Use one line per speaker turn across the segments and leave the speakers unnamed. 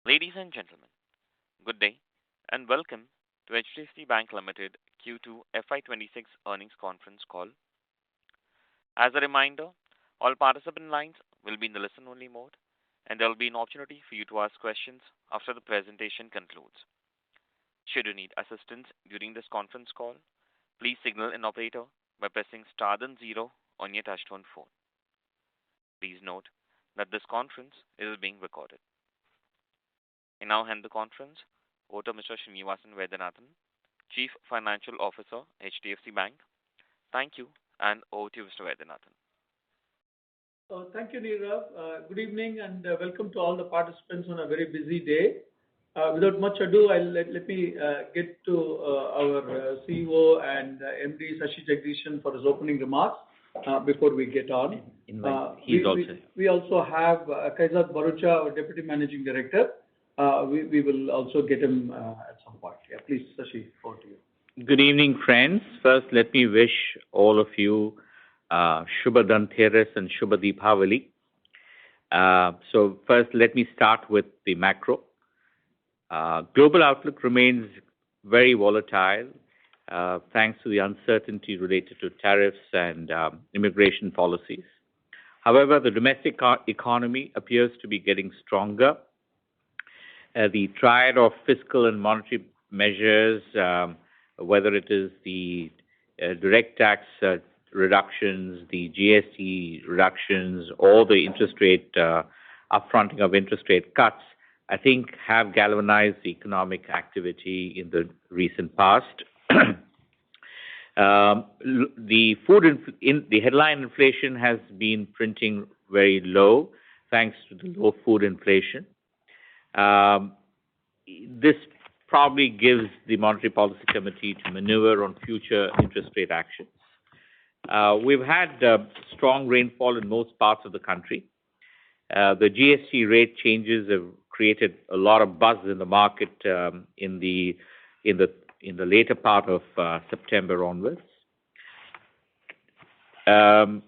Ladies and gentlemen, good day and welcome to HDFC Bank Limited Q2 FY26 earnings conference call. As a reminder, all participant lines will be in the listen-only mode, and there will be an opportunity for you to ask questions after the presentation concludes. Should you need assistance during this conference call, please signal an operator by pressing star then zero on your touchtone phone. Please note that this conference is being recorded. I now hand the conference over to Mr. Srinivasan Vaidyanathan, Chief Financial Officer, HDFC Bank. Thank you, and over to you, Mr. Vaidyanathan.
Thank you, Nirav. Good evening and welcome to all the participants on a very busy day. Without much ado, let me get to our CEO and MD Sashi Jagdishan for his opening remarks before we get on. We also have Kaizad Barucha, our Deputy Managing Director. We will also get him at some point. Yeah, please, Sashi, over to you.
Good evening, friends. First, let me wish all of you Shubha Dhanteras and Shubha Deepavali. So first, let me start with the macro. Global outlook remains very volatile thanks to the uncertainty related to tariffs and immigration policies. However, the domestic economy appears to be getting stronger. The triad of fiscal and monetary measures, whether it is the direct tax reductions, the GST reductions, or the interest rate upfronting of interest rate cuts, I think have galvanized the economic activity in the recent past. The headline inflation has been printing very low thanks to the low food inflation. This probably gives the Monetary Policy Committee to maneuver on future interest rate actions. We've had strong rainfall in most parts of the country. The GST rate changes have created a lot of buzz in the market in the later part of September onwards. And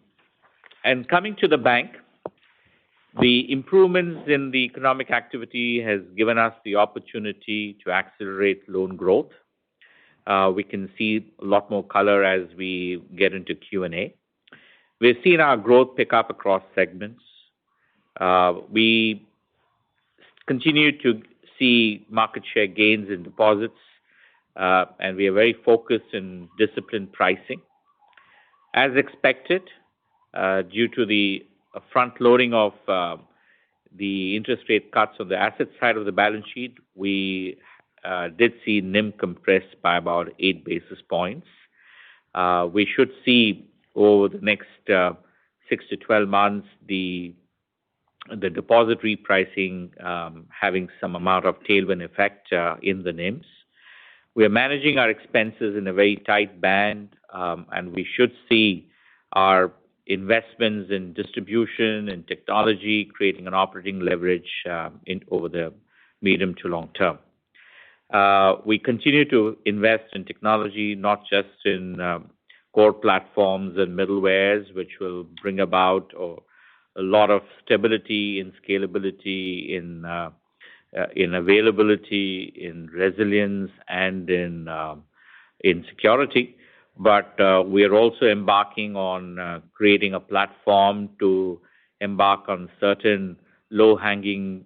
coming to the bank, the improvements in the economic activity has given us the opportunity to accelerate loan growth. We can see a lot more color as we get into Q&A. We've seen our growth pick up across segments. We continue to see market share gains in deposits, and we are very focused in disciplined pricing. As expected, due to the front loading of the interest rate cuts on the asset side of the balance sheet, we did see NIM compressed by about 8 basis points. We should see over the next 6 to 12 months the deposit repricing having some amount of tailwind effect in the NIMs. We are managing our expenses in a very tight band, and we should see our investments in distribution and technology creating an operating leverage over the medium to long term. We continue to invest in technology, not just in core platforms and middlewares, which will bring about a lot of stability and scalability in availability, in resilience, and in security. But we are also embarking on creating a platform to embark on certain low-hanging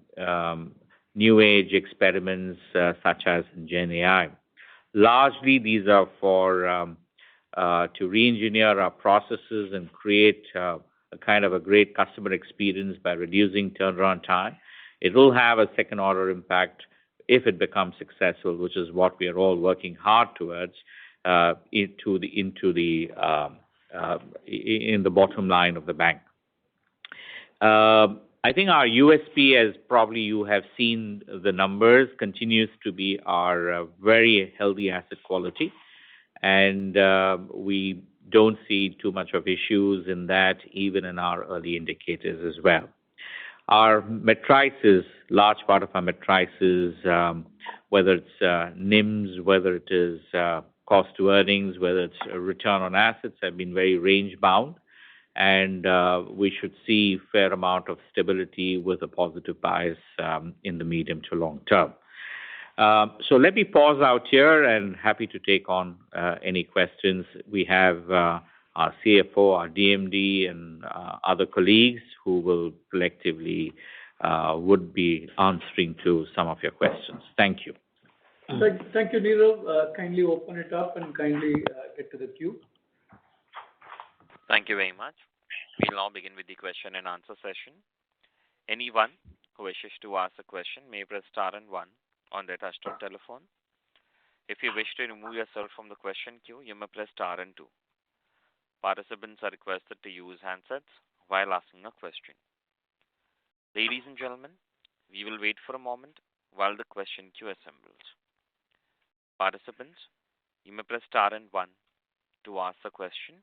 new age experiments such as Gen AI. Largely, these are for to re-engineer our processes and create a kind of a great customer experience by reducing turnaround time. It will have a second-order impact if it becomes successful, which is what we are all working hard towards in the bottom line of the bank. I think our USP, as probably you have seen the numbers, continues to be our very healthy asset quality, and we don't see too much of issues in that, even in our early indicators as well. Our matrices, large part of our matrices, whether it's NIMs, whether it is cost to earnings, whether it's a return on assets, have been very range bound. and we should see fair amount of stability with a positive bias in the medium to long term. So let me pause out here and happy to take on any questions. We have our CFO, our DMD, and other colleagues who will collectively would be answering to some of your questions. Thank you.
Thank you, Nirav. Kindly open it up and kindly get to the queue.
Thank you very much. We'll now begin with the question and answer session. Anyone who wishes to ask a question may press star and one on their touchtone telephone. If you wish to remove yourself from the question queue, you may press star and two. Participants are requested to use handsets while asking a question. Ladies and gentlemen, we will wait for a moment while the question queue assembles. Participants, you may press star and one to ask a question.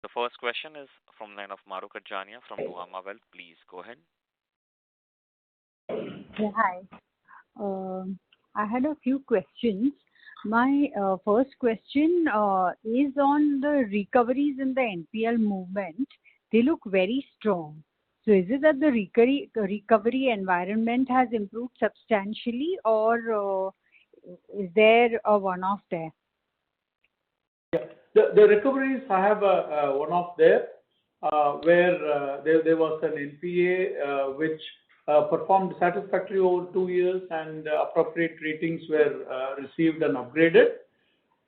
The first question is from line of Mahrukh Adajania from Nuvama Wealth. Please go ahead.
Yeah, hi. I had a few questions. My first question is on the recoveries in the NPL movement. They look very strong. So is it that the recovery environment has improved substantially, or is there a one-off there?
Yeah, the recoveries have a one-off there, where there was an NPA which performed satisfactorily over 2 years, and appropriate ratings were received and upgraded.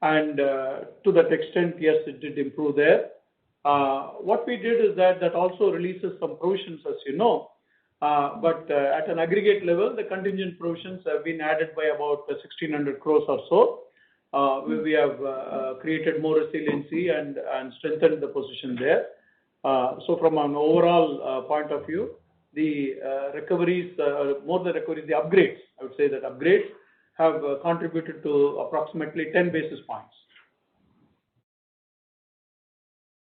And to that extent, yes, it did improve there. What we did is that also releases some provisions, as you know. But at an aggregate level, the contingent provisions have been added by about 1,600 crores or so. We have created more resiliency and strengthened the position there. So from an overall point of view, the recoveries, more than recoveries, the upgrades, I would say that upgrades have contributed to approximately 10 basis points.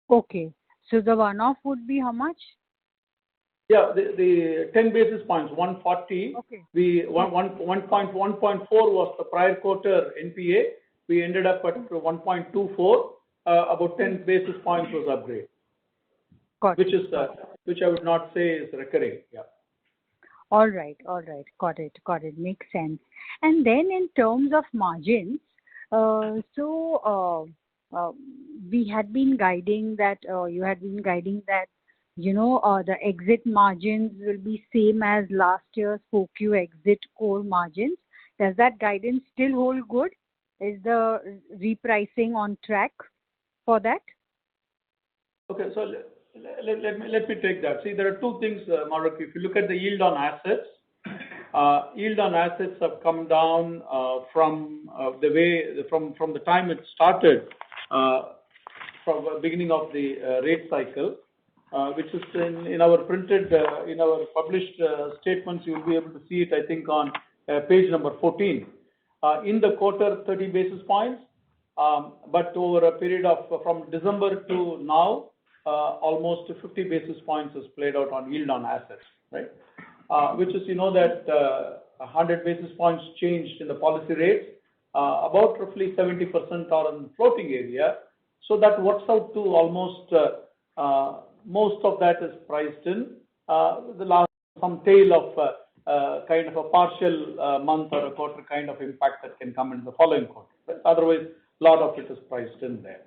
Okay. So the one-off would be how much?
Yeah, the 10 basis points, 140.
Okay.
1.4 was the prior quarter NPA. We ended up at 1.24. About 10 basis points was upgrade.
Got
which
it.
is which I would not say is recurring. Yeah.
All right. Got it. Makes sense. And then in terms of margins, we had been guiding that, you had been guiding that, the exit margins will be same as last year's 4Q exit core margins. Does that guidance still hold good? Is the repricing on track for that?
Okay, so let me take that. See, there are two things, Mahrukh. If you look at the yield on assets have come down from the time it started, from the beginning of the rate cycle, which is in our printed, in our published statements. You will be able to see it, I think, on page number 14. In the quarter, 30 basis points, but over a period of from December to now, almost 50 basis points is played out on yield on assets, right? Which is, that 100 basis points changed in the policy rates, about roughly 70% are in floating area. So that works out to almost, most of that is priced in. The last, some tail of kind of a partial month or a quarter kind of impact that can come in the following quarter. But otherwise, a lot of it is priced in there.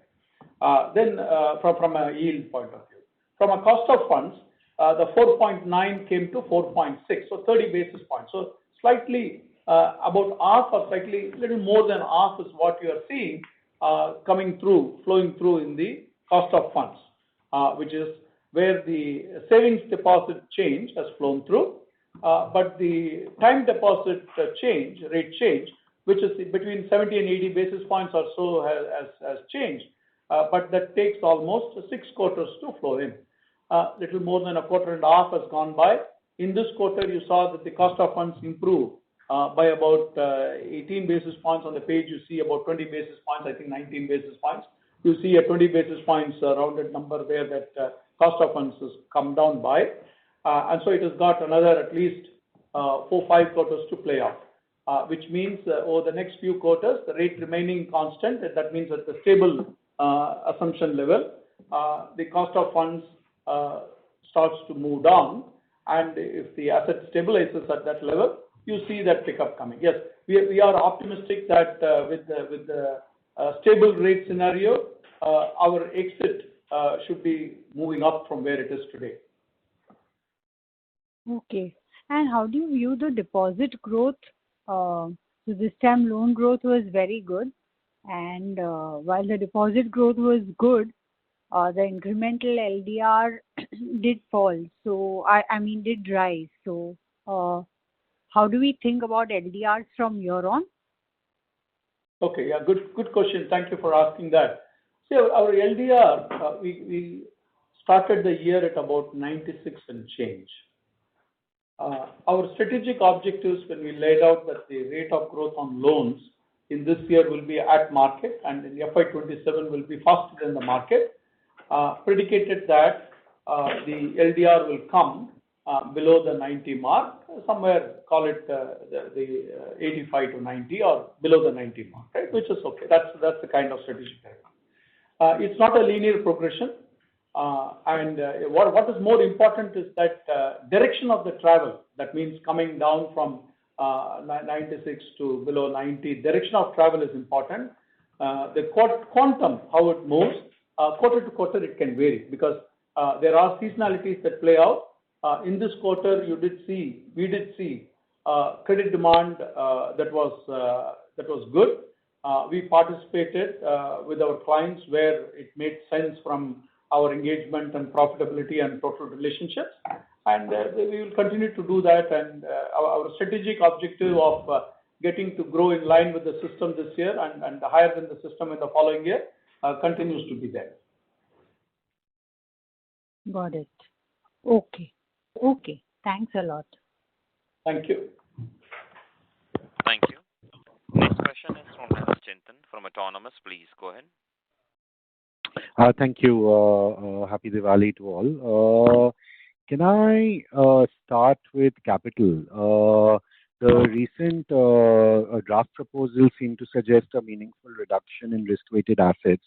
Then from a yield point of view. From a cost of funds, the 4.9 came to 4.6, so 30 basis points. So slightly about half or slightly little more than half is what you are seeing flowing through in the cost of funds, which is where the savings deposit change has flown through, but the time deposit rate change, which is between 70 and 80 basis points or so has changed, but that takes almost 6 quarters to flow in. Little more than a quarter and a half has gone by. In this quarter, you saw that the cost of funds improved by about 18 basis points. On the page, you see about 20 basis points, I think 19 basis points. You see a 20 basis points rounded number there that cost of funds has come down by. And so it has got another at least 4-5 quarters to play out. which means over the next few quarters, the rate remaining constant, that means at the stable assumption level, the cost of funds starts to move down, and if the asset stabilizes at that level, you see that pickup coming. Yes, we are optimistic that with the stable rate scenario, our exit should be moving up from where it is today.
Okay. And how do you view the deposit growth? So this time loan growth was very good, and while the deposit growth was good, the incremental LDR did fall. So I mean did rise. So how do we think about LDRs from here on?
Okay, yeah, good question. Thank you for asking that. So our LDR, we started the year at about 96 and change. Our strategic objectives when we laid out that the rate of growth on loans in this year will be at market and in FY27 will be faster than the market, predicated that the LDR will come below the 90 mark, somewhere call it the 85 to 90 or below the 90 mark, right? Which is okay. That's the kind of strategic area. It's not a linear progression. What is more important is that direction of the travel, that means coming down from 96 to below 90, direction of travel is important. The quantum, how it moves, quarter to quarter it can vary because there are seasonalities that play out. In this quarter, we did see credit demand that was good. We participated with our clients where it made sense from our engagement and profitability and total relationships, and we will continue to do that. And our strategic objective of getting to grow in line with the system this year and higher than the system in the following year continues to be there.
Got it. Okay. Okay. Thanks a lot.
Thank you.
Thank you. Next question is from Chintan from Autonomous. Please go ahead.
Thank you. Happy Diwali to all. Can I start with capital? The recent draft proposals seem to suggest a meaningful reduction in risk-weighted assets.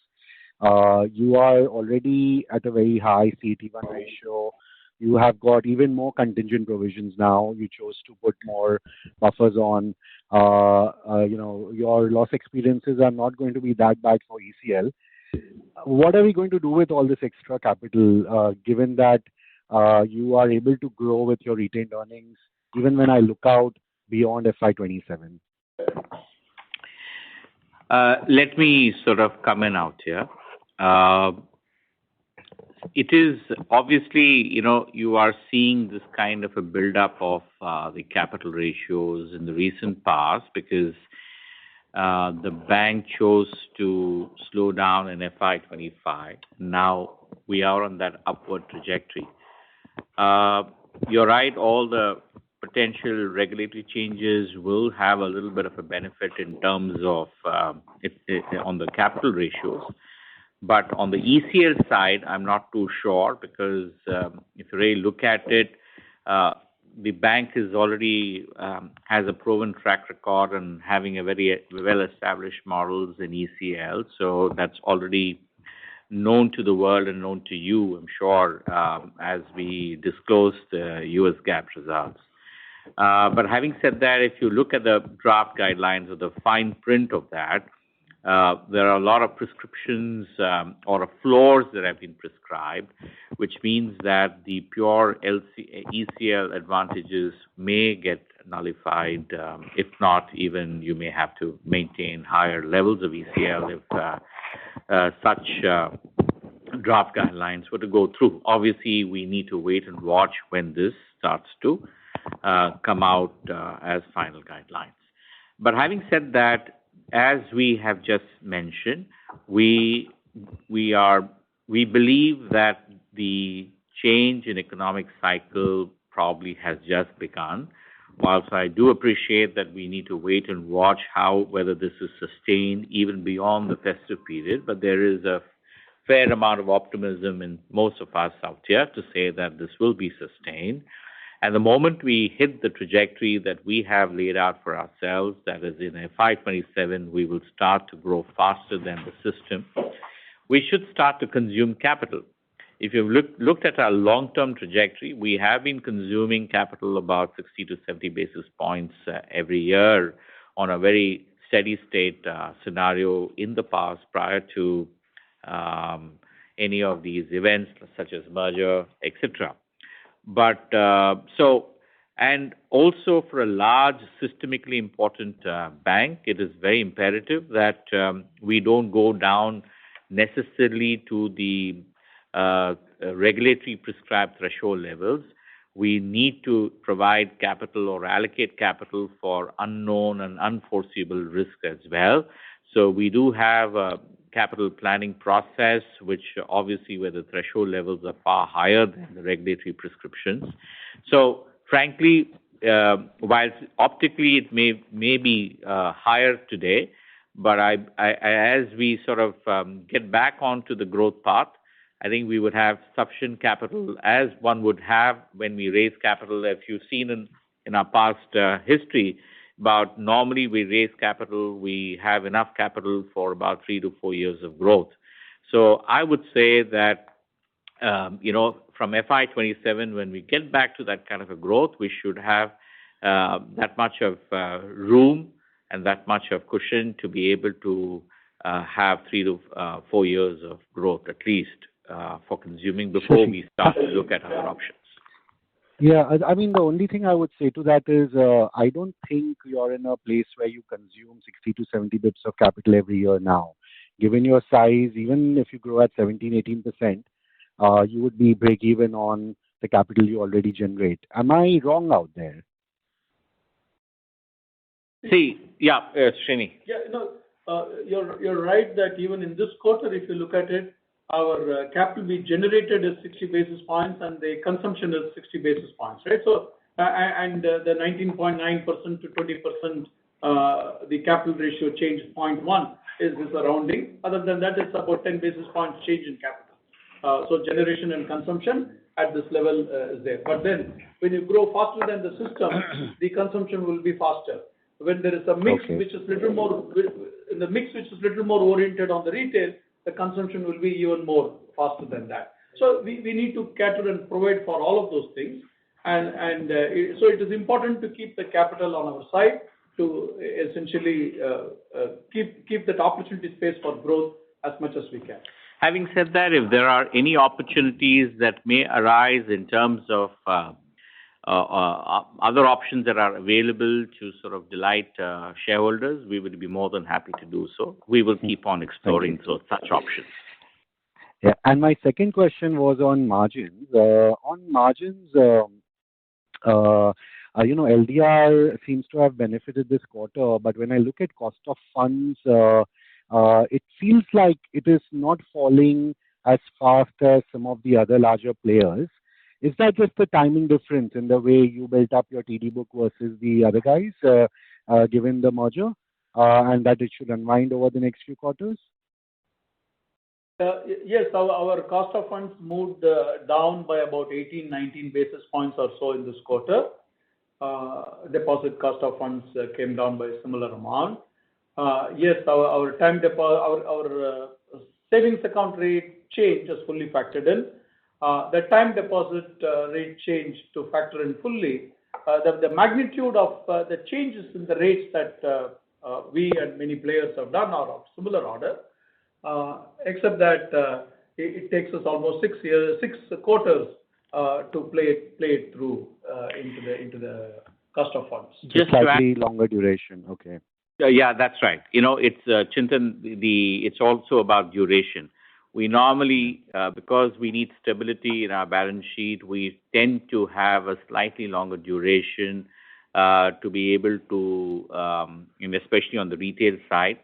You are already at a very high CET1 ratio. You have got even more contingent provisions now. You chose to put more buffers on. Your loss experiences are not going to be that bad for ECL. What are we going to do with all this extra capital, given that you are able to grow with your retained earnings, even when I look out beyond FY27?
Let me sort of come in out here. It is obviously, you are seeing this kind of a build-up of the capital ratios in the recent past because the bank chose to slow down in FY25. Now we are on that upward trajectory. You're right, all the potential regulatory changes will have a little bit of a benefit in terms of on the capital ratios. But on the ECL side, I'm not too sure because if you really look at it, the bank is already has a proven track record and having a very well-established models in ECL. So that's already known to the world and known to you, I'm sure, as we disclose the US GAAP results. But having said that, if you look at the draft guidelines or the fine print of that, there are a lot of prescriptions or floors that have been prescribed, which means that the pure ECL advantages may get nullified. If not, even you may have to maintain higher levels of ECL if such draft guidelines were to go through. Obviously, we need to wait and watch when this starts to come out as final guidelines. But having said that, as we have just mentioned, we believe that the change in economic cycle probably has just begun. Whilst I do appreciate that we need to wait and watch whether this is sustained even beyond the festive period, but there is a fair amount of optimism in most of us out here to say that this will be sustained. And the moment we hit the trajectory that we have laid out for ourselves, that is in FY27, we will start to grow faster than the system, we should start to consume capital. If you've looked at our long-term trajectory, we have been consuming capital about 60 to 70 basis points every year on a very steady state scenario in the past prior to any of these events such as merger, etc. But and also for a large systemically important bank, it is very imperative that we don't go down necessarily to the regulatory prescribed threshold levels. We need to provide capital or allocate capital for unknown and unforeseeable risk as well. So we do have a capital planning process, which obviously where the threshold levels are far higher than the regulatory prescriptions. So frankly, while optically it may be higher today, but as we sort of get back onto the growth path, I think we would have sufficient capital as one would have when we raise capital. If you've seen in our past history, about normally we raise capital, we have enough capital for about 3 to 4 years of growth. So I would say that, from FY27, when we get back to that kind of a growth, we should have that much of room and that much of cushion to be able to have 3 to 4 years of growth at least for consuming before we start to look at other options.
Yeah, I mean, the only thing I would say to that is I don't think you're in a place where you consume 60 to 70 bits of capital every year now. Given your size, even if you grow at 17-18%, you would be break even on the capital you already generate. Am I wrong out there?
Srini.
Yeah, you're right that even in this quarter, if you look at it, our capital we generated is 60 basis points and the consumption is 60 basis points, right? So, and the 19.9% to 20%, the capital ratio change 0.1 is this rounding. Other than that, it's about 10 basis points change in capital. So generation and consumption at this level is there. But then when you grow faster than the system, the consumption will be faster. When there is a mix which is little more, in the mix which is little more oriented on the retail, the consumption will be even more faster than that. So we need to cater and provide for all of those things. And so it is important to keep the capital on our side to essentially keep that opportunity space for growth as much as we can.
Having said that, if there are any opportunities that may arise in terms of other options that are available to sort of delight shareholders, we would be more than happy to do so. We will keep on exploring such options.
Yeah, and my second question was on margins. On margins, LDR seems to have benefited this quarter, but when I look at cost of funds, it feels like it is not falling as fast as some of the other larger players. Is that just the timing difference in the way you built up your TD book versus the other guys, given the merger, and that it should unwind over the next few quarters?
Yes, our cost of funds moved down by about 18-19 basis points or so in this quarter. Deposit cost of funds came down by a similar amount. Yes, our time deposit, our savings account rate change is fully factored in. The time deposit rate change to factor in fully. The magnitude of the changes in the rates that we and many players have done are of similar order, except that it takes us almost 6 quarters to play it through into the cost of funds.
Just slightly longer duration. Okay.
Yeah, that's right. It's Chintan. It's also about duration. We normally, because we need stability in our balance sheet, we tend to have a slightly longer duration to be able to, especially on the retail side.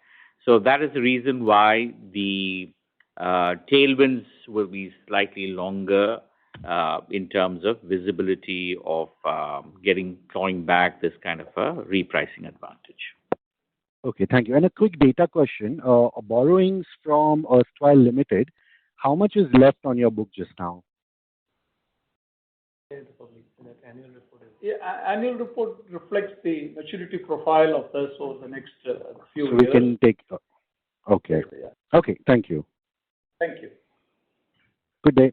So that is the reason why the tailwinds will be slightly longer in terms of visibility of clawing back this kind of a repricing advantage.
Okay, thank you. And a quick data question. Borrowings from Erstwhile Limited, how much is left on your book just now?
Yeah, annual report reflects the maturity profile of this over the next few
So
years.
we can take. Okay.
Yeah.
Okay. Thank you.
Thank you.
Good day.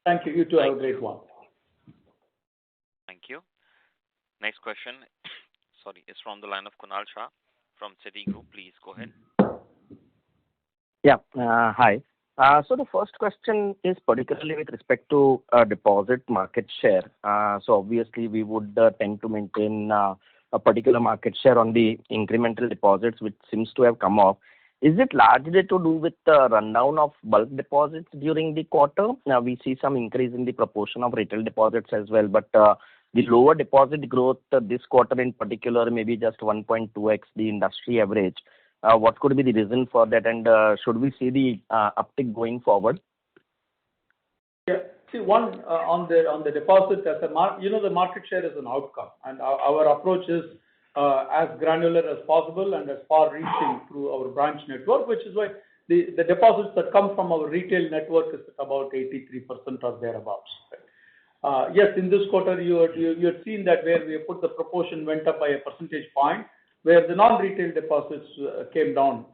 Thank you. You too have a great one.
Thank you. Next question, is from the line of Kunal Shah from Citigroup. Please go ahead.
Yeah. Hi. So the first question is particularly with respect to deposit market share. So obviously we would tend to maintain a particular market share on the incremental deposits, which seems to have come off. Is it largely to do with the rundown of bulk deposits during the quarter? Now we see some increase in the proportion of retail deposits as well, but the lower deposit growth this quarter in particular, maybe just 1.2x the industry average. What could be the reason for that, and should we see the uptick going forward?
Yeah. See, one on the deposit as a the market share is an outcome, and our approach is as granular as possible and as far-reaching through our branch network, which is why the deposits that come from our retail network is at about 83% or thereabouts. Right? Yes, in this quarter you had seen that where we put the proportion went up by a percentage point, where the non-retail deposits came down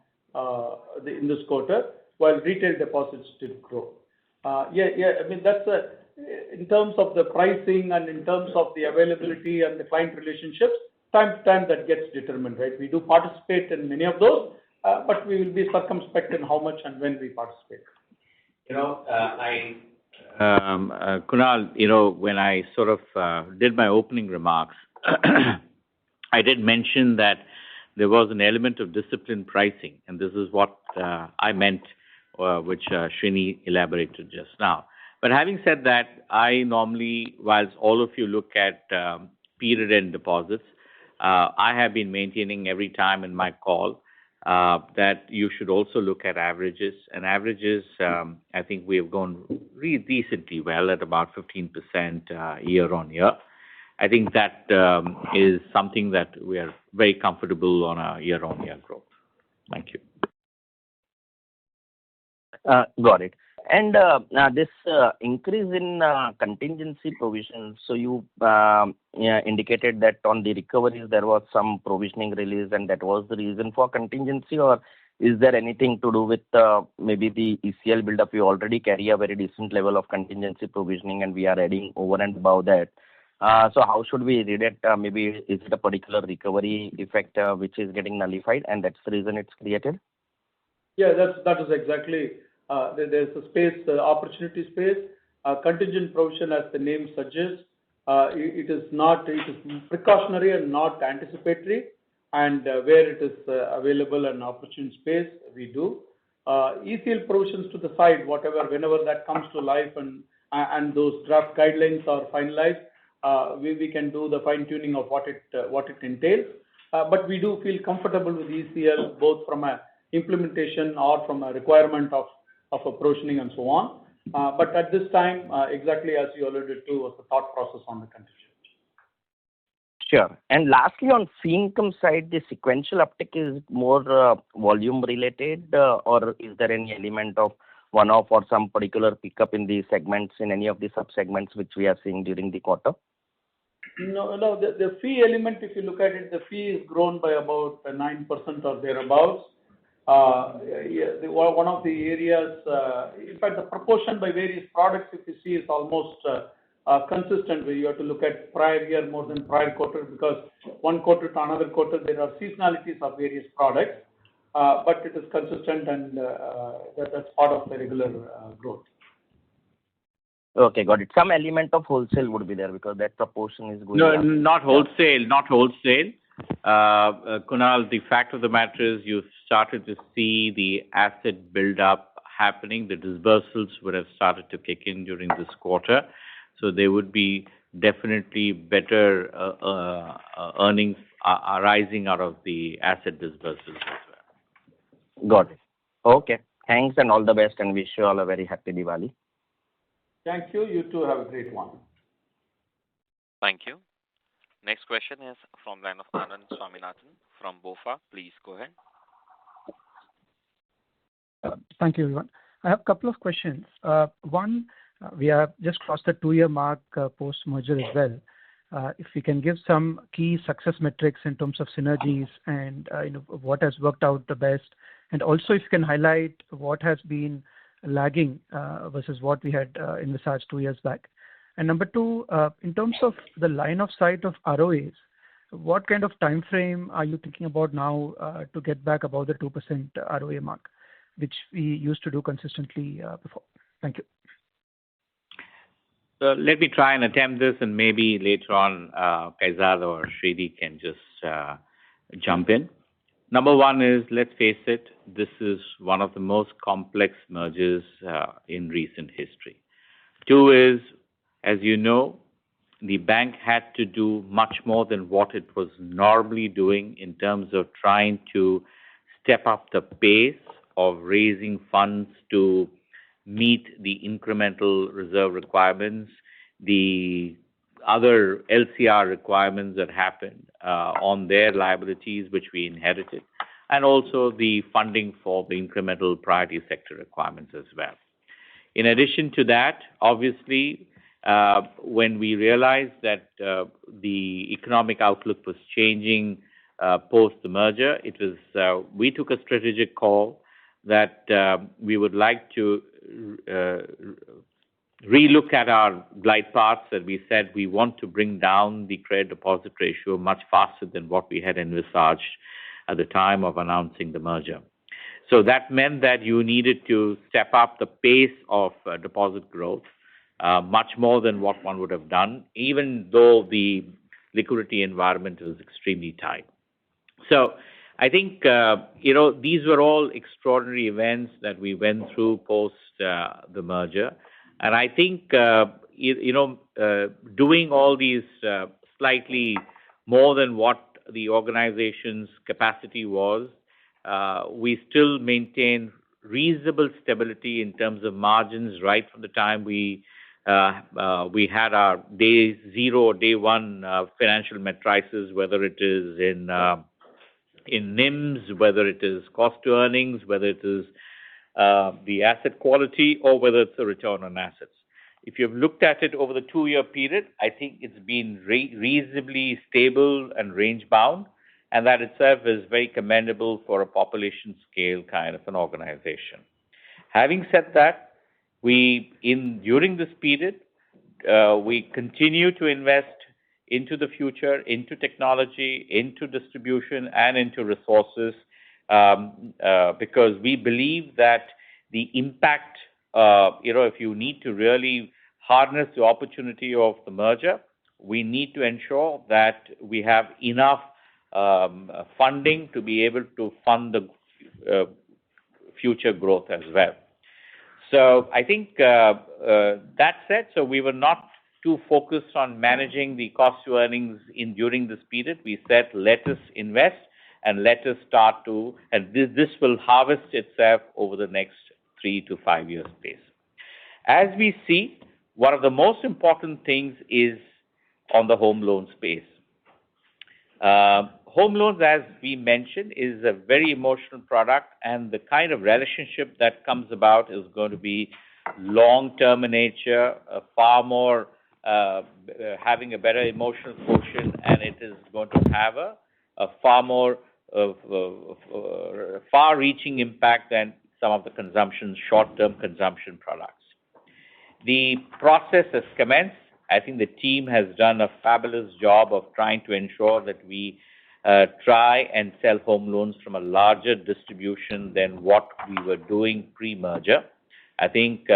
in this quarter, while retail deposits did grow. I mean, that's in terms of the pricing and in terms of the availability and the client relationships, time to time that gets determined, right? We do participate in many of those, but we will be circumspect in how much and when we participate.
Kunal, when I sort of did my opening remarks, I did mention that there was an element of disciplined pricing, and this is what I meant, which Srini elaborated just now. But having said that, I normally, whilst all of you look at period-end deposits, I have been maintaining every time in my call that you should also look at averages. And averages, I think we have gone really decently well at about 15% year on year. I think that is something that we are very comfortable on a year-on-year growth. Thank you.
Got it. And this increase in contingency provisions, so you indicated that on the recoveries there was some provisioning release and that was the reason for contingency, or is there anything to do with maybe the ECL build-up? We already carry a very decent level of contingency provisioning and we are adding over and above that. So how should we read it? Maybe is it a particular recovery effect which is getting nullified and that's the reason it's created?
Yeah, that is exactly. There's a space, opportunity space. Contingent provision, as the name suggests, it is precautionary and not anticipatory. And where it is available and opportune space, we do. ECL provisions to the side, whenever that comes to life and those draft guidelines are finalized, we can do the fine-tuning of what it entails. But we do feel comfortable with ECL, both from a implementation or from a requirement of a provisioning and so on. But at this time, exactly as you alluded to, was the thought process on the contingent.
Sure. And lastly, on fee income side, the sequential uptick is more volume related, or is there any element of one-off or some particular pickup in the segments, in any of the sub-segments which we are seeing during the quarter?
No, the fee element, if you look at it, the fee is grown by about 9% or thereabouts. One of the areas, in fact, the proportion by various products, if you see, is almost consistent, where you have to look at prior year more than prior quarter, because one quarter to another quarter there are seasonalities of various products, but it is consistent and that's part of the regular growth.
Okay, got it. Some element of wholesale would be there because that proportion is going
No,
up.
not wholesale. Kunal, the fact of the matter is you've started to see the asset build up happening. The disbursals would have started to kick in during this quarter. So there would be definitely better earnings arising out of the asset disbursals as well.
Got it. Okay. Thanks and all the best, and wish you all a very happy Diwali.
Thank you. You too have a great one.
Thank you. Next question is from line of Anand Swaminathan from BofA. Please go ahead.
Thank you, everyone. I have a couple of questions. One, We have just crossed the 2-year mark post-merger as well. If we can give some key success metrics in terms of synergies and what has worked out the best, and also if you can highlight what has been lagging versus what we had envisaged 2 years back. And number two, in terms of the line of sight of ROAs, what kind of time frame are you thinking about now to get back above the 2% ROA mark, which we used to do consistently before? Thank you.
So let me try and attempt this, and maybe later on, Kaizad or Shridi can just jump in. Number one is, let's face it, this is one of the most complex mergers in recent history. Two is, as you know, the bank had to do much more than what it was normally doing in terms of trying to step up the pace of raising funds to meet the incremental reserve requirements, the other LCR requirements that happened on their liabilities, which we inherited, and also the funding for the incremental priority sector requirements as well. In addition to that, obviously, when we realized that the economic outlook was changing post the merger, we took a strategic call that we would like to relook at our glide paths, and we said we want to bring down the credit deposit ratio much faster than what we had envisaged at the time of announcing the merger. So that meant that you needed to step up the pace of deposit growth much more than what one would have done, even though the liquidity environment was extremely tight. So I think, these were all extraordinary events that we went through post the merger. And I think, doing all these slightly more than what the organization's capacity was, we still maintain reasonable stability in terms of margins right from the time we had our day zero or day one financial matrices, whether it is in NIMs, whether it is cost to earnings, whether it is the asset quality, or whether it's a return on assets. If you've looked at it over the 2-year period, I think it's been reasonably stable and range bound, and that itself is very commendable for a population scale kind of an organization. Having said that, during this period, we continue to invest into the future, into technology, into distribution, and into resources, because we believe that the impact, if you need to really harness the opportunity of the merger, we need to ensure that we have enough funding to be able to fund the future growth as well. So I think that said, so we were not too focused on managing the cost to earnings during this period. We said, let us invest and let us start to, and this will harvest itself over the next 3 to 5 years pace. As we see, one of the most important things is on the home loan space. Home loans, as we mentioned, is a very emotional product, and the kind of relationship that comes about is going to be long-term in nature, far more having a better emotional quotient, and it is going to have a far more far-reaching impact than some of the short-term consumption products. The process has commenced. I think the team has done a fabulous job of trying to ensure that we try and sell home loans from a larger distribution than what we were doing pre-merger. I think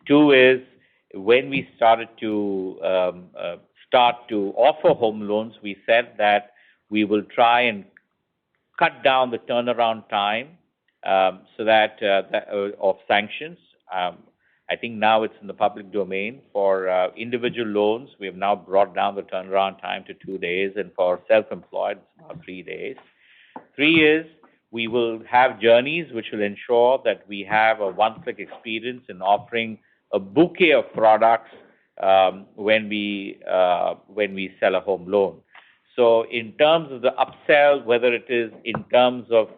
two is, when we started to offer home loans, we said that we will try and cut down the turnaround time so that of sanctions. I think now it's in the public domain. For individual loans, we have now brought down the turnaround time to 2 days, and for self-employed, it's about 3 days. 3 is, we will have journeys which will ensure that we have a one-click experience in offering a bouquet of products when we sell a home loan. So in terms of the upsell, whether it is in terms of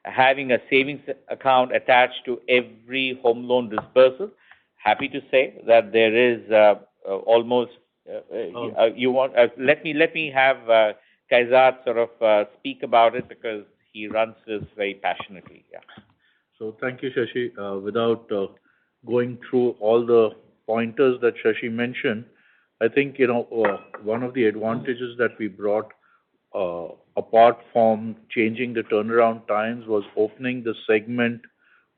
having a savings account attached to every home loan dispersal, happy to say that there is almost let me have Kaizad sort of speak about it because he runs this very passionately. Yeah.
So thank you, Shashi. Without going through all the pointers that Shashi mentioned, I think, one of the advantages that we brought, apart from changing the turnaround times, was opening the segment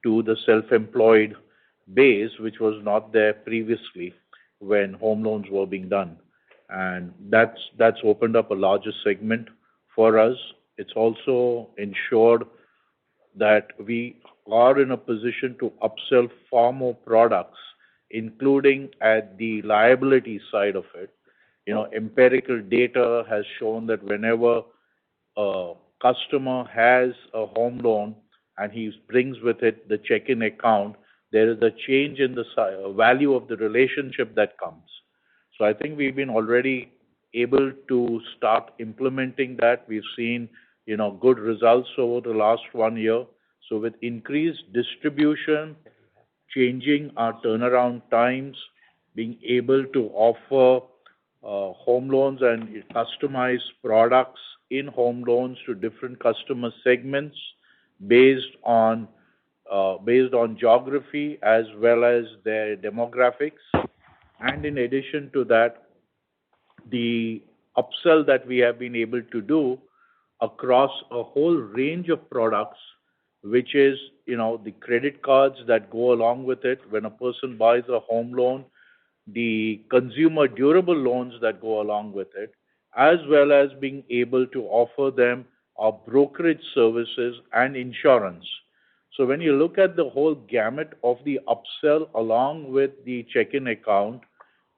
to the self-employed base, which was not there previously when home loans were being done. And that's opened up a larger segment for us. It's also ensured that we are in a position to upsell far more products, including at the liability side of it. Empirical data has shown that whenever a customer has a home loan and he brings with it the checking account, there is a change in the value of the relationship that comes. So I think we've been already able to start implementing that. We've seen, good results over the last 1 year. So with increased distribution, changing our turnaround times, being able to offer home loans and customized products in home loans to different customer segments based on geography as well as their demographics. And in addition to that, the upsell that we have been able to do across a whole range of products, which is, the credit cards that go along with it when a person buys a home loan, the consumer durable loans that go along with it, as well as being able to offer them our brokerage services and insurance. So when you look at the whole gamut of the upsell along with the checking account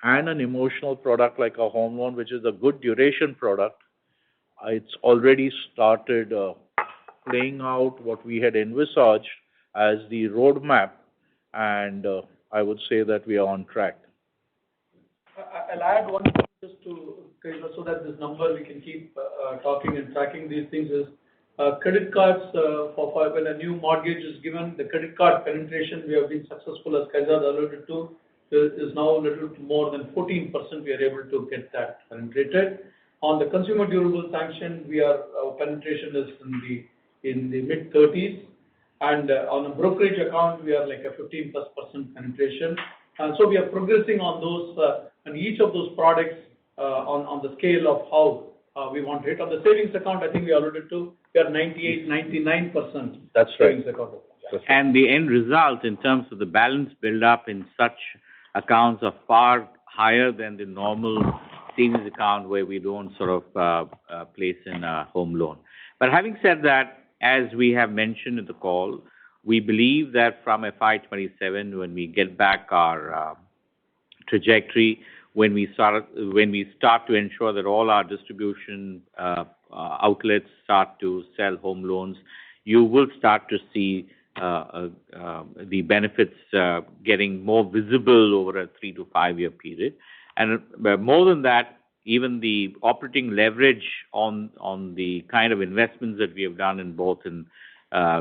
and an emotional product like a home loan, which is a good duration product, it's already started playing out what we had envisaged as the roadmap, and I would say that we are on track.
I'll add one thing just so that this number we can keep talking and tracking these things is credit cards for when a new mortgage is given, the credit card penetration we have been successful, as Kaizad alluded to, is now a little more than 14% we are able to get that penetrated. On the consumer durable sanction, our penetration is in the mid-30s, and on a brokerage account we are like a 15+% penetration. And so we are progressing on those and each of those products on the scale of how we want to hit. On the savings account, I think we alluded to, we are 98, 99%.
That's
savings
right.
account.
And the end result in terms of the balance build up in such accounts are far higher than the normal savings account where we don't sort of place in a home loan. But having said that, as we have mentioned in the call, we believe that from FY27, when we get back our trajectory, when we start to ensure that all our distribution outlets start to sell home loans, you will start to see the benefits getting more visible over a 3 to 5 year period. And more than that, even the operating leverage on the kind of investments that we have done in both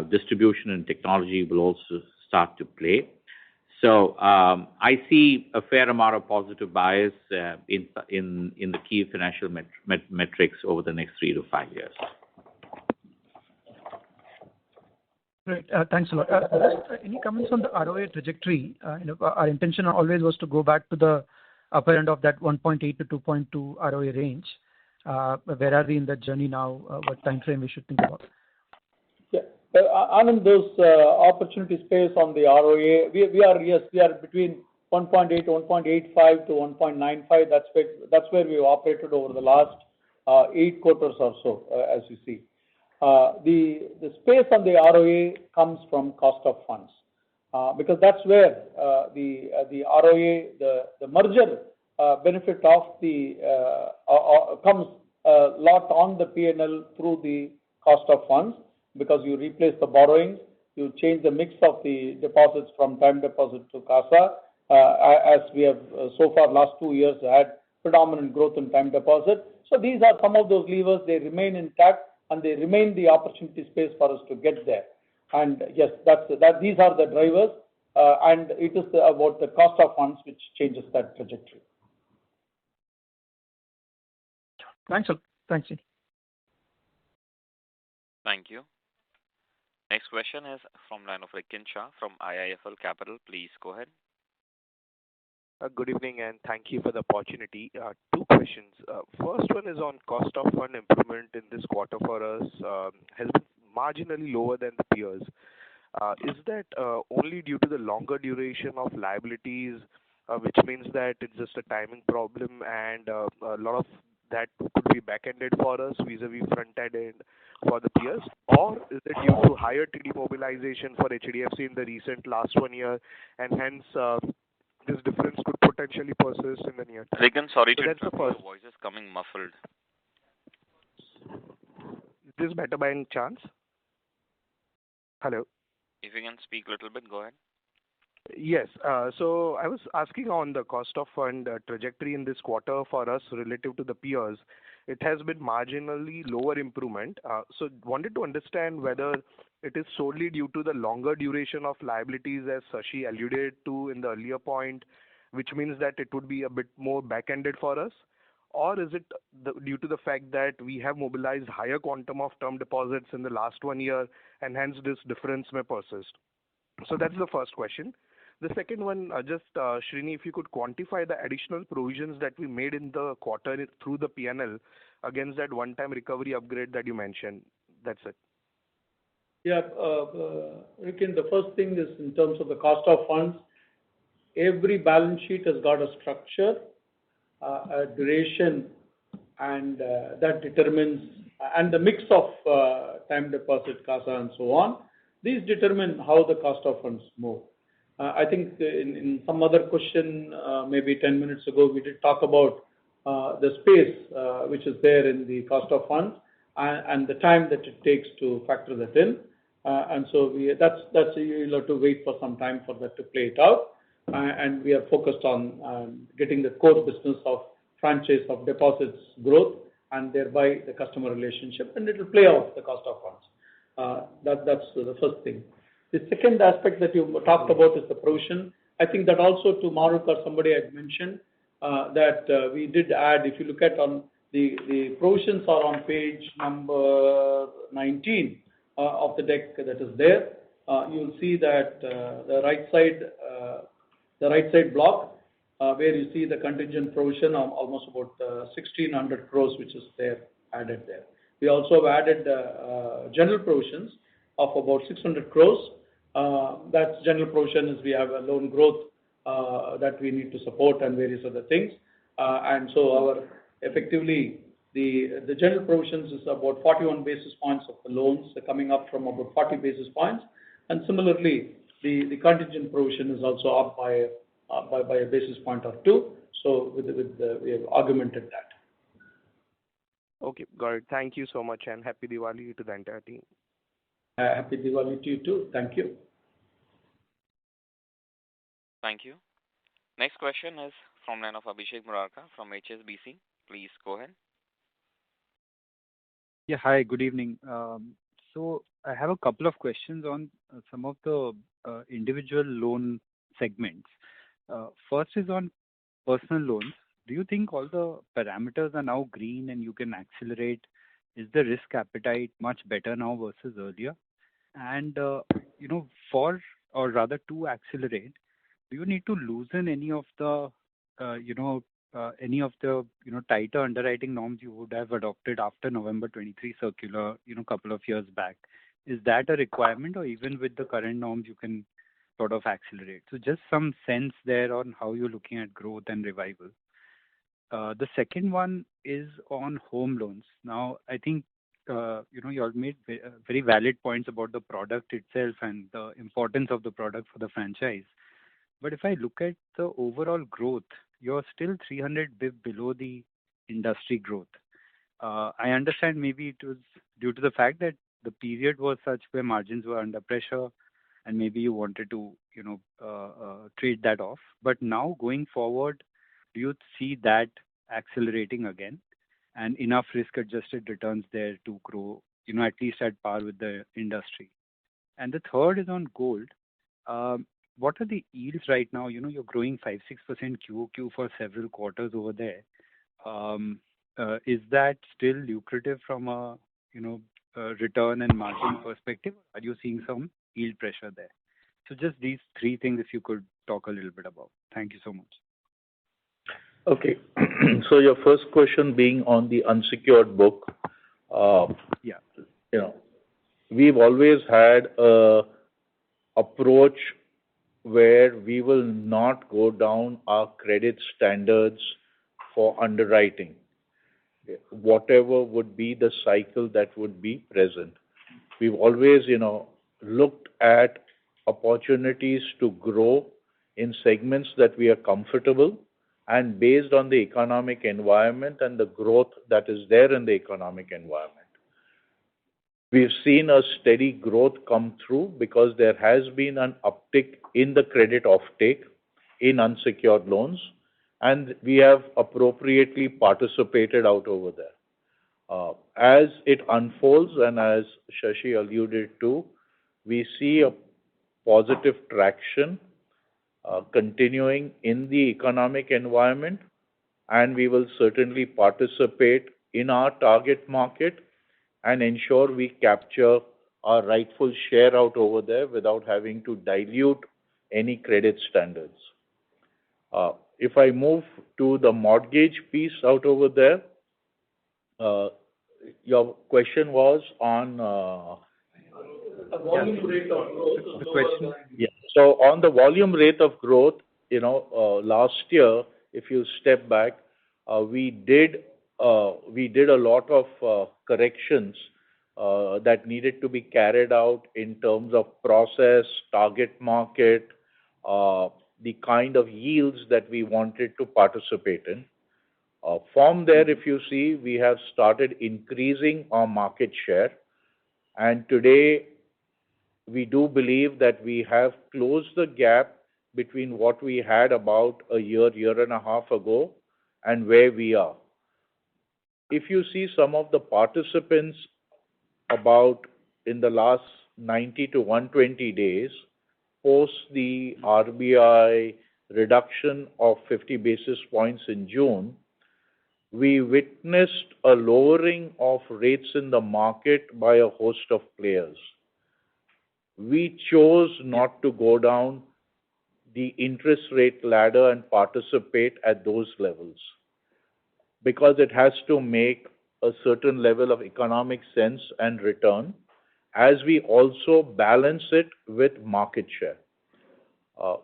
distribution and technology will also start to play. So I see a fair amount of positive bias in the key financial metrics over the next 3 to 5 years.
Great. Thanks a lot. Any comments on the ROA trajectory? Our intention always was to go back to the upper end of that 1.8 to 2.2 ROA range. Where are we in that journey now? What time frame we should think about?
Yeah. Anand, those opportunity space on the ROA, we are between 1.8 to 1.85 to 1.95. That's where we've operated over the last 8 quarters or so, as you see. The space on the ROA comes from cost of funds, because that's where the ROA, the merger benefit of the comes a lot on the P&L through the cost of funds, because you replace the borrowings, you change the mix of the deposits from time deposit to CASA, as we have so far last 2 years had predominant growth in time deposit. So these are some of those levers. They remain intact and they remain the opportunity space for us to get there. And yes, these are the drivers. and it is about the cost of funds which changes that trajectory.
Thanks. Thanks, Srini.
Thank you. Next question is from line of Rikin Shah from IIFL Capital. Please go ahead.
Good evening, and thank you for the opportunity. Two questions. First one is on cost of fund improvement in this quarter for us, has been marginally lower than the peers. Is that only due to the longer duration of liabilities, which means that it's just a timing problem and a lot of that could be back-ended for us vis-a-vis front-ended for the peers? Or is it due to higher TD mobilization for HDFC in the recent last 1 year, and hence this difference could potentially persist in the near term?
Rikin, sorry to
So that's the
interrupt.
first.
Your voice is coming muffled.
Is this better by any chance? Hello?
If you can speak a little bit, go ahead.
Yes. So I was asking on the cost of fund trajectory in this quarter for us relative to the peers. It has been marginally lower improvement. So wanted to understand whether it is solely due to the longer duration of liabilities, as Shashi alluded to in the earlier point, which means that it would be a bit more back-ended for us, or is it due to the fact that we have mobilized higher quantum of term deposits in the last 1 year, and hence this difference may persist? So that's the first question. The second one, Srini, if you could quantify the additional provisions that we made in the quarter through the P&L against that one-time recovery upgrade that you mentioned. That's it.
Yeah, Rikin, the first thing is in terms of the cost of funds, every balance sheet has got a structure, a duration, and that determines, and the mix of time deposit, CASA, and so on. These determine how the cost of funds move. I think in some other question, maybe 10 minutes ago, we did talk about the space which is there in the cost of funds and the time that it takes to factor that in. And so that's you'll have to wait for some time for that to play it out. And we are focused on getting the core business of franchise of deposits growth and thereby the customer relationship, and it will play out the cost of funds. That's the first thing. The second aspect that you talked about is the provision. I think that also to Maruk or somebody had mentioned that we did add, if you look at on the provisions are on page number 19 of the deck that is there. You'll see that the right side block where you see the contingent provision of almost about 1,600 crores, which is there added there. We also have added general provisions of about 600 crores. That's general provision is we have a loan growth that we need to support and various other things. And so our effectively the general provisions is about 41 basis points of the loans coming up from about 40 basis points. And similarly, the contingent provision is also up by a basis point or two. So we have augmented that.
Okay, got it. Thank you so much, and happy Diwali to the entire team.
Happy Diwali to you too. Thank you.
Thank you. Next question is from line of Abhishek Murarka from HSBC. Please go ahead.
Yeah, hi, good evening. So I have a couple of questions on some of the individual loan segments. First is on personal loans. Do you think all the parameters are now green and you can accelerate? Is the risk appetite much better now versus earlier? And, for, or rather to accelerate, do you need to loosen any of the, tighter underwriting norms you would have adopted after November 23 circular, couple of years back? Is that a requirement, or even with the current norms, you can sort of accelerate? So just some sense there on how you're looking at growth and revival. The second one is on home loans. Now, I think, you all made very valid points about the product itself and the importance of the product for the franchise. But if I look at the overall growth, you're still 300 bps below the industry growth. I understand maybe it was due to the fact that the period was such where margins were under pressure and maybe you wanted to, trade that off. But now going forward, do you see that accelerating again and enough risk-adjusted returns there to grow, at least at par with the industry? And the third is on gold. what are the yields right now? You're growing 5-6% QOQ for several quarters over there. Is that still lucrative from a, return and margin perspective? Are you seeing some yield pressure there? So just these three things, if you could talk a little bit about. Thank you so much.
Okay. So your first question being on the unsecured book,
Yeah.
We've always had a approach where we will not go down our credit standards for underwriting, whatever would be the cycle that would be present. We've always, looked at opportunities to grow in segments that we are comfortable, and based on the economic environment and the growth that is there in the economic environment. We've seen a steady growth come through because there has been an uptick in the credit offtake in unsecured loans, and we have appropriately participated out over there. As it unfolds, and as Shashi alluded to, we see a positive traction continuing in the economic environment, and we will certainly participate in our target market and ensure we capture our rightful share out over there without having to dilute any credit standards. If I move to the mortgage piece out over there, your question was on
volume rate of growth.
The question.
Yeah. So on the volume rate of growth, last year, if you step back, we did a lot of corrections that needed to be carried out in terms of process, target market, the kind of yields that we wanted to participate in. From there, if you see, we have started increasing our market share, and today we do believe that we have closed the gap between what we had about a year and a half ago, and where we are. If you see some of the participants about in the last 90 to 120 days, post the RBI reduction of 50 basis points in June, we witnessed a lowering of rates in the market by a host of players. We chose not to go down the interest rate ladder and participate at those levels, because it has to make a certain level of economic sense and return, as we also balance it with market share.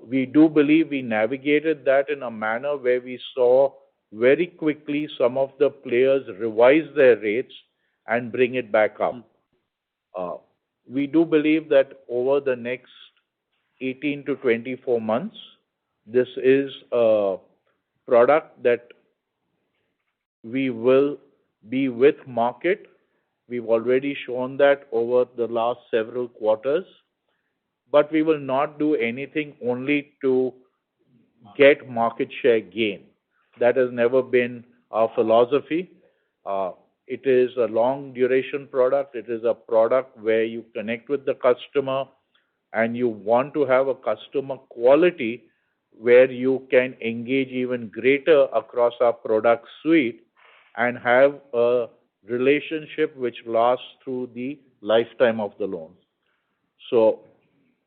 We do believe we navigated that in a manner where we saw very quickly some of the players revise their rates and bring it back up. We do believe that over the next 18 to 24 months, this is a product that we will be with market. We've already shown that over the last several quarters, but we will not do anything only to get market share gain. That has never been our philosophy. It is a long duration product. It is a product where you connect with the customer and you want to have a customer quality where you can engage even greater across our product suite and have a relationship which lasts through the lifetime of the loan. So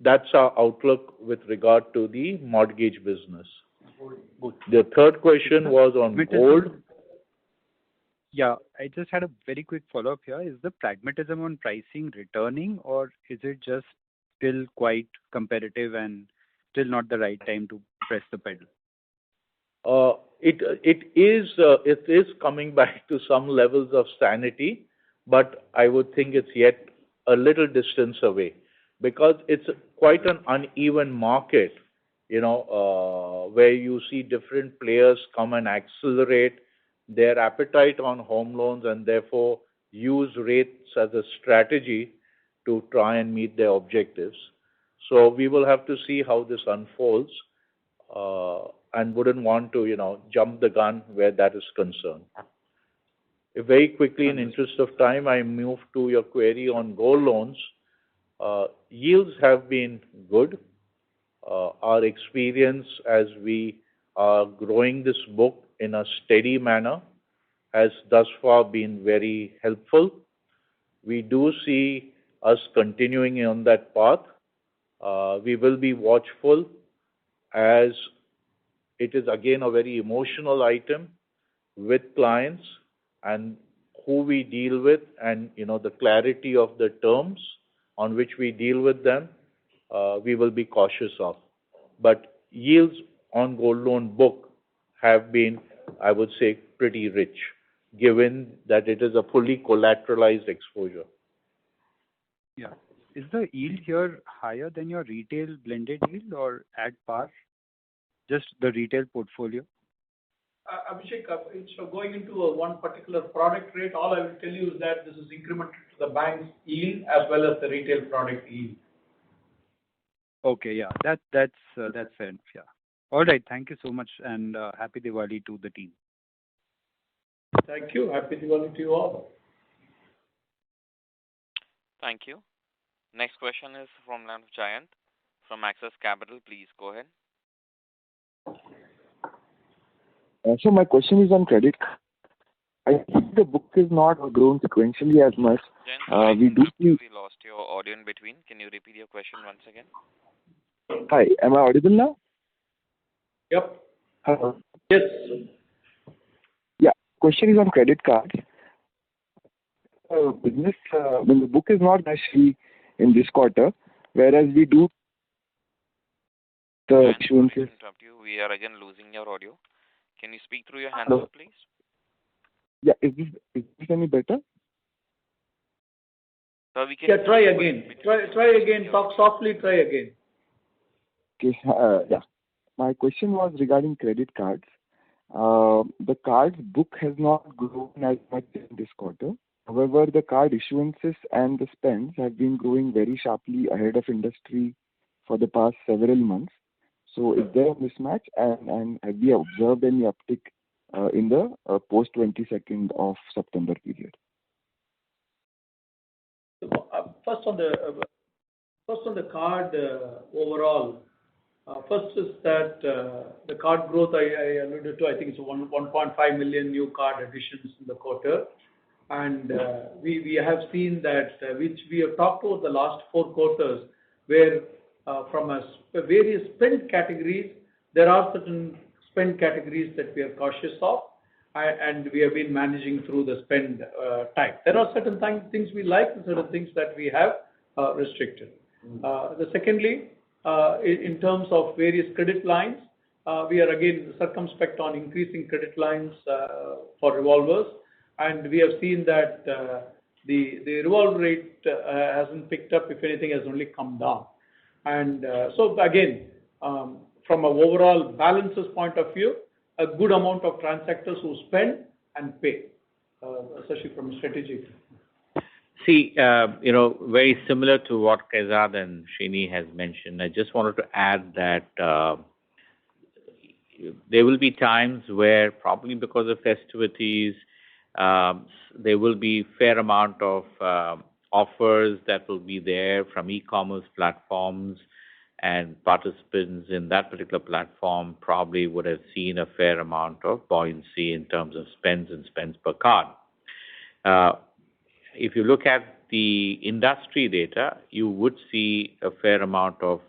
that's our outlook with regard to the mortgage business. The third question was on gold.
Yeah, I just had a very quick follow-up here. Is the pragmatism on pricing returning, or is it just still quite competitive and still not the right time to press the pedal?
It is coming back to some levels of sanity, but I would think it's yet a little distance away, because it's quite an uneven market, where you see different players come and accelerate their appetite on home loans and therefore use rates as a strategy to try and meet their objectives. So we will have to see how this unfolds, and wouldn't want to, jump the gun where that is concerned. Very quickly, in interest of time, I move to your query on gold loans. Yields have been good. Our experience as we are growing this book in a steady manner has thus far been very helpful. We do see us continuing on that path. We will be watchful as it is again a very emotional item with clients and who we deal with and, the clarity of the terms on which we deal with them, we will be cautious of. But yields on gold loan book have been, I would say, pretty rich, given that it is a fully collateralized exposure.
Yeah. Is the yield here higher than your retail blended yield or at par? Just the retail portfolio?
Abhishek, instead of going into one particular product rate, all I will tell you is that this is incremental to the bank's yield as well as the retail product yield.
Okay, yeah. That's fair enough. Yeah. All right. Thank you so much, and happy Diwali to the team.
Thank you. Happy Diwali to you all.
Thank you. Next question is from Jayant from Axis Capital. Please go ahead.
So my question is on credit. I think the book is not grown sequentially as much.
Jayant, we lost your audio in between. Can you repeat your question once again?
Hi, am I audible now?
Yep.
Hello.
Yes.
Yeah, question is on credit cards. Business, when the book is not actually in this quarter, whereas we do the issuances.
Interrupt you. We are again losing your audio. Can you speak through your handset, please?
Yeah, is this any better?
So we can
try again. Try again. Talk softly. Try again.
Okay. Yeah. My question was regarding credit cards. The cards book has not grown as much in this quarter. However, the card issuances and the spends have been growing very sharply ahead of industry for the past several months. So is there a mismatch, and have we observed any uptick in the post 22nd of September period?
First on the card overall. First is that the card growth I alluded to. I think it's 1.5 million new card additions in the quarter, and we have seen that which we have talked over the last 4 quarters, where from various spend categories, there are certain spend categories that we are cautious of, and we have been managing through the spend type. There are certain things we like and certain things that we have restricted. Secondly, in terms of various credit lines, we are again circumspect on increasing credit lines for revolvers, and we have seen that the revolve rate hasn't picked up. If anything, has only come down. And so again, from an overall balances point of view, a good amount of transactors who spend and pay, especially from a strategic.
See, very similar to what Kaizad and Srini has mentioned. I just wanted to add that there will be times where, probably because of festivities, there will be fair amount of offers that will be there from e-commerce platforms, and participants in that particular platform probably would have seen a fair amount of buoyancy in terms of spends and spends per card. If you look at the industry data, you would see a fair amount of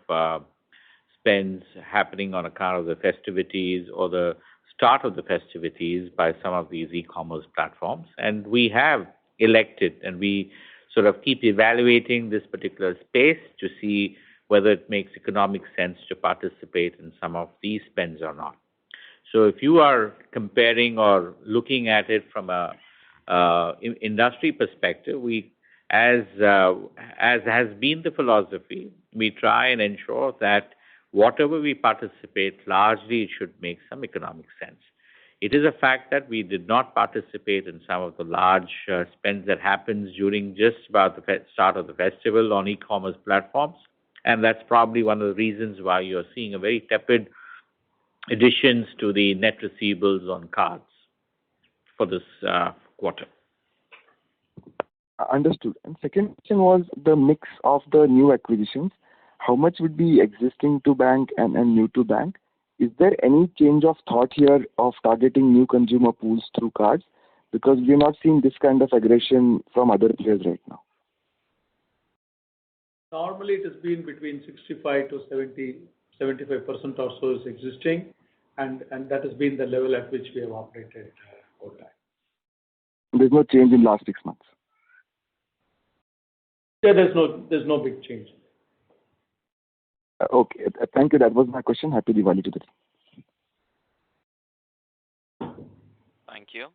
spends happening on account of the festivities or the start of the festivities by some of these e-commerce platforms. And we have elected, and we sort of keep evaluating this particular space to see whether it makes economic sense to participate in some of these spends or not. So if you are comparing or looking at it from a industry perspective, we, as has been the philosophy, we try and ensure that whatever we participate, largely it should make some economic sense. It is a fact that we did not participate in some of the large spends that happens during just about the start of the festival on e-commerce platforms, and that's probably one of the reasons why you're seeing a very tepid additions to the net receivables on cards for this quarter.
Understood. And second question was the mix of the new acquisitions. how much would be existing to bank and new to bank? Is there any change of thought here of targeting new consumer pools through cards? Because we're not seeing this kind of aggression from other players right now.
Normally, it has been between 65 to 75% or so is existing, and that has been the level at which we have operated over time.
There's no change in last 6 months.
Yeah, there's no big change.
Okay, thank you. That was my question. Happy Diwali to the team.
Thank you.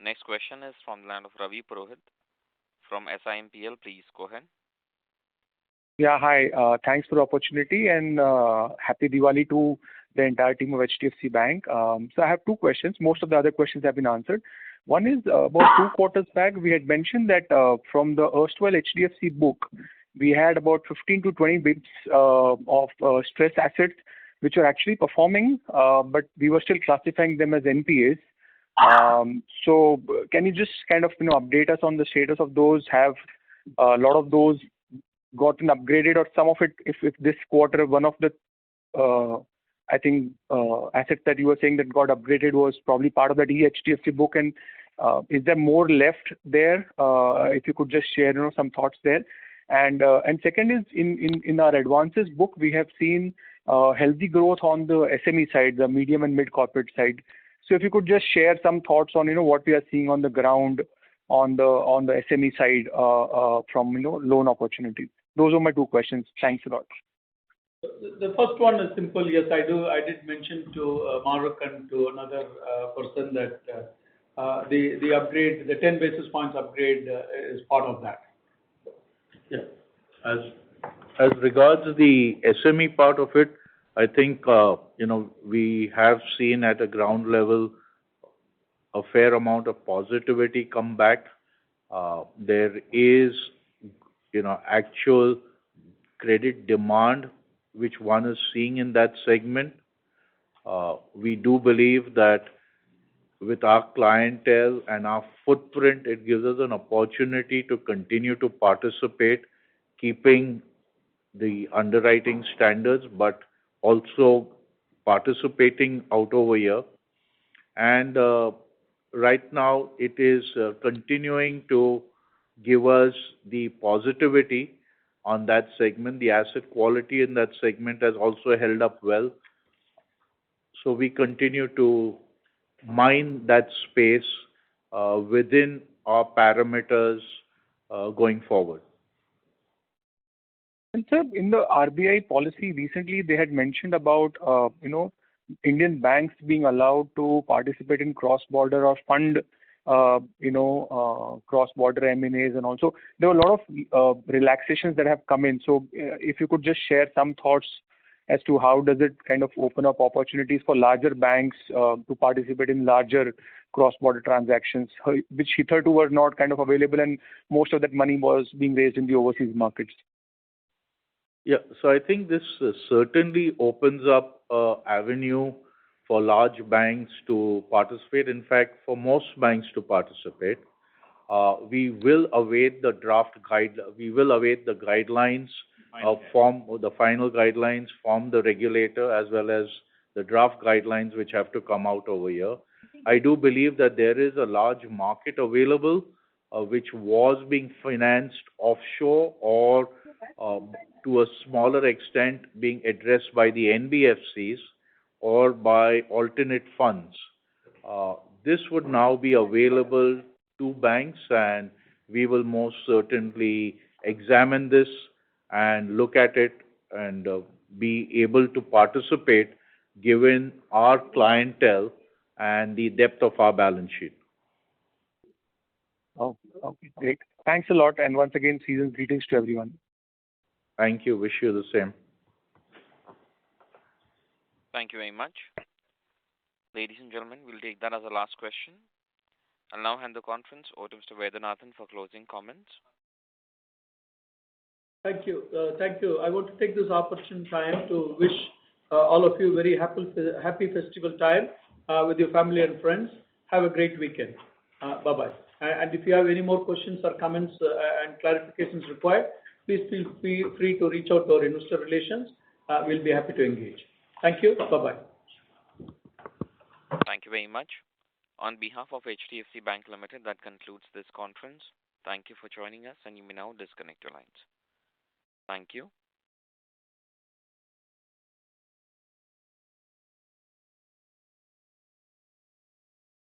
Next question is from the line of Ravi Purohit from SIMPL. Please go ahead.
Yeah, hi. Thanks for the opportunity and happy Diwali to the entire team of HDFC Bank. So I have two questions. Most of the other questions have been answered. One is about 2 quarters back, we had mentioned that from the erstwhile HDFC book, we had about 15 to 20 bits of stress assets which are actually performing, but we were still classifying them as NPAs. So can you just kind of update us on the status of those? Have a lot of those gotten upgraded, or some of it, if this quarter one of the I think assets that you were saying that got upgraded was probably part of that HDFC book, and is there more left there? If you could just share some thoughts there. And second is in our advances book, we have seen healthy growth on the SME side, the medium and mid corporate side. So if you could just share some thoughts on what we are seeing on the ground on the SME side from loan opportunities. Those are my two questions. Thanks a lot.
The first one is simple. Yes, I did mention to Maruk and to another person that the upgrade, the 10 basis points upgrade is part of that.
Yeah. As regards the SME part of it, I think, we have seen at a ground level a fair amount of positivity come back. There is, actual credit demand which one is seeing in that segment. We do believe that with our clientele and our footprint, it gives us an opportunity to continue to participate, keeping the underwriting standards, but also participating out over here. And right now, it is continuing to give us the positivity on that segment. The asset quality in that segment has also held up well. So we continue to mine that space within our parameters going forward.
And sir, in the RBI policy recently, they had mentioned about Indian banks being allowed to participate in cross-border or fund cross-border M&As, and also there were a lot of relaxations that have come in. So if you could just share some thoughts as to how does it kind of open up opportunities for larger banks to participate in larger cross-border transactions, which hitherto were not kind of available, and most of that money was being raised in the overseas markets.
Yeah, so I think this certainly opens up an avenue for large banks to participate. In fact, for most banks to participate. We will await the guidelines the final guidelines from the regulator, as well as the draft guidelines which have to come out over here. I do believe that there is a large market available which was being financed offshore or to a smaller extent being addressed by the NBFCs or by alternate funds. This would now be available to banks, and we will most certainly examine this and look at it and be able to participate given our clientele and the depth of our balance sheet.
Oh, okay, great. Thanks a lot, and once again, season's greetings to everyone.
Thank you. Wish you the same.
Thank you very much. Ladies and gentlemen, we'll take that as the last question. I'll now hand the conference over to Mr. Vaidyanathan for closing comments.
Thank you. Thank you. I want to take this opportune time to wish all of you very happy festival time with your family and friends. Have a great weekend. Bye-bye. And if you have any more questions or comments and clarifications required, please feel free to reach out to our investor relations. We'll be happy to engage. Thank you. Bye-bye.
Thank you very much. On behalf of HDFC Bank Limited, that concludes this conference. Thank you for joining us, and you may now disconnect your lines. Thank you.